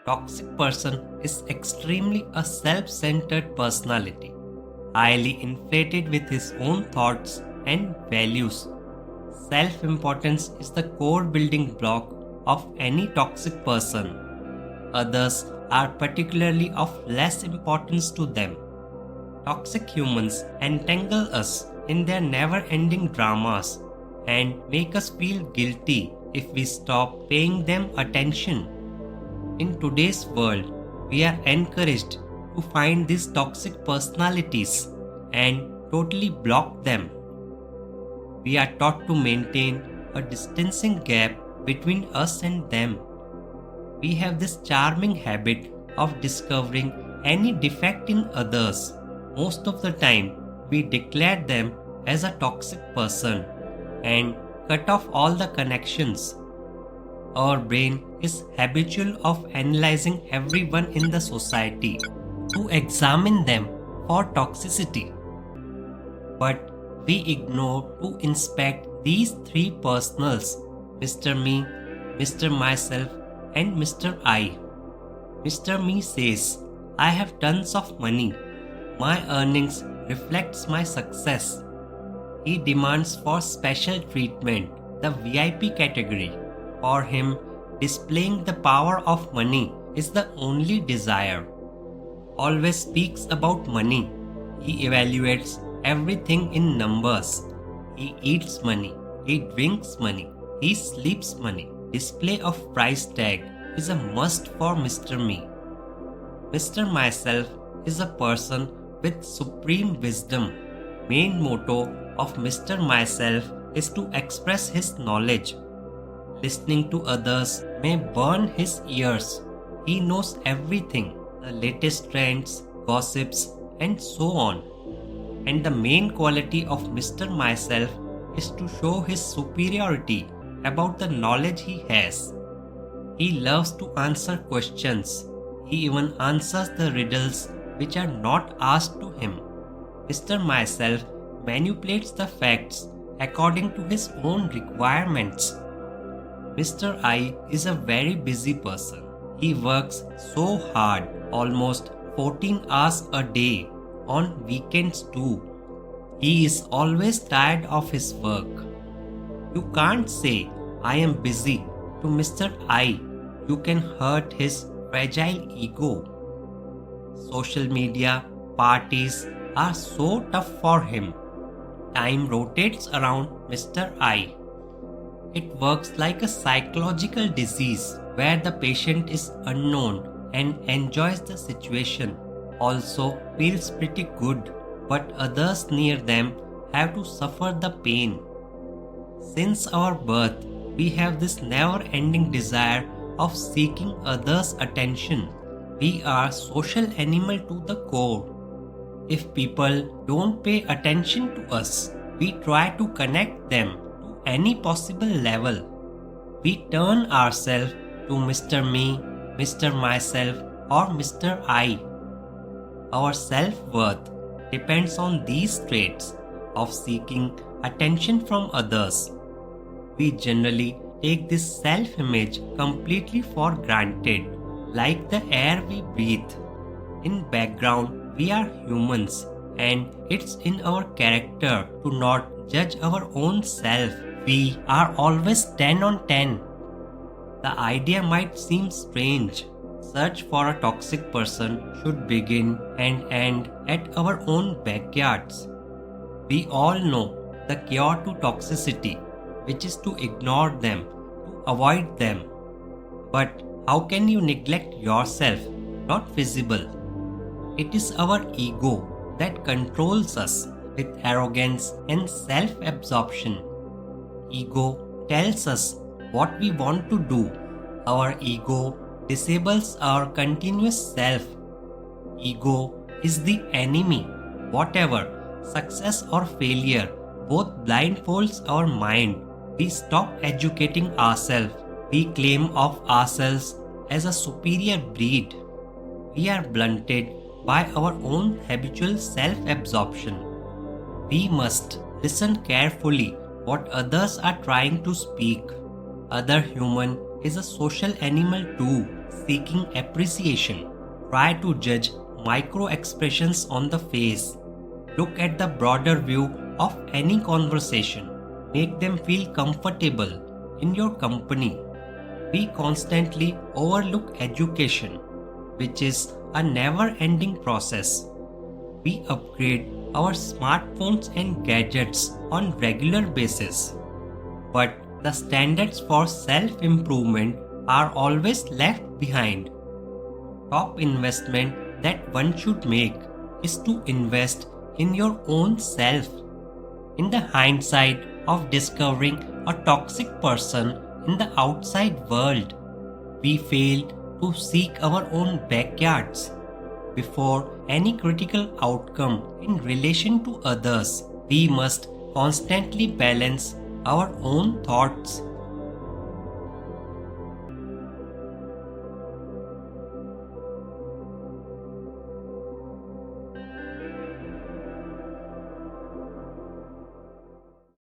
Toxic person is extremely a self-centered personality, highly inflated with his own thoughts and values. Self-importance is the core building block of any toxic person. Others are particularly of less importance to them. Toxic humans entangle us in their never-ending dramas and make us feel guilty if we stop paying them attention. In today's world, we are encouraged to find these toxic personalities and totally block them. We are taught to maintain a distancing gap between us and them. We have this charming habit of discovering any defect in others. Most of the time, we declare them as a toxic person and cut off all the connections. Our brain is habitual of analyzing everyone in the society to examine them for toxicity. But we ignore to inspect these three personals, Mr. Me, Mr. Myself, and Mr. I. Mr. Me says, I have tons of money. My earnings reflects my success. He demands for special treatment, the VIP category. For him, displaying the power of money is the only desire. Always speaks about money. He evaluates everything in numbers. He eats money. He drinks money. He sleeps money. Display of price tag is a must for Mr. Me. Mr. Myself is a person with supreme wisdom. Main motto of Mr. Myself is to express his knowledge. Listening to others may burn his ears. He knows everything, the latest trends, gossips, and so on. And the main quality of Mr. Myself is to show his superiority about the knowledge he has. He loves to answer questions. He even answers the riddles which are not asked to him. Mr. Myself manipulates the facts according to his own requirements. Mr. I is a very busy person. He works so hard, almost 14 hours a day, on weekends too. He is always tired of his work. You can't say, I am busy to Mr. I. You can hurt his fragile ego. Social media, parties are so tough for him. Time rotates around Mr. I. It works like a psychological disease where the patient is unknown and enjoys the situation, also feels pretty good, but others near them have to suffer the pain. Since our birth, we have this never-ending desire of seeking others' attention. We are social animal to the core. If people don't pay attention to us, we try to connect them to any possible level. We turn ourselves to Mr. Me, Mr. Myself, or Mr. I. Our self-worth depends on these traits of seeking attention from others. We generally take this self-image completely for granted, like the air we breathe. In background, we are humans, and it's in our character to not judge our own self. We are always 10 on 10. The idea might seem strange. Search for a toxic person should begin and end at our own backyards. We all know the cure to toxicity, which is to ignore them, to avoid them. But how can you neglect yourself? Not visible. It is our ego that controls us with arrogance and self-absorption. Ego tells us what we want to do. Our ego disables our continuous self. Ego is the enemy. Whatever, success or failure, both blindfolds our mind. We stop educating ourselves. We claim of ourselves as a superior breed. We are blunted by our own habitual self-absorption. We must listen carefully what others are trying to speak. Other human is a social animal too. seeking appreciation. Try to judge micro expressions on the face. Look at the broader view of any conversation. Make them feel comfortable in your company. We constantly overlook education, which is a never-ending process. We upgrade our smartphones and gadgets on regular basis, but the standards for self-improvement are always left behind. Top investment that one should make is to invest in your own self. In the hindsight of discovering a toxic person in the outside world, we failed to seek our own backyards. Before any critical outcome in relation to others, we must constantly balance our own thoughts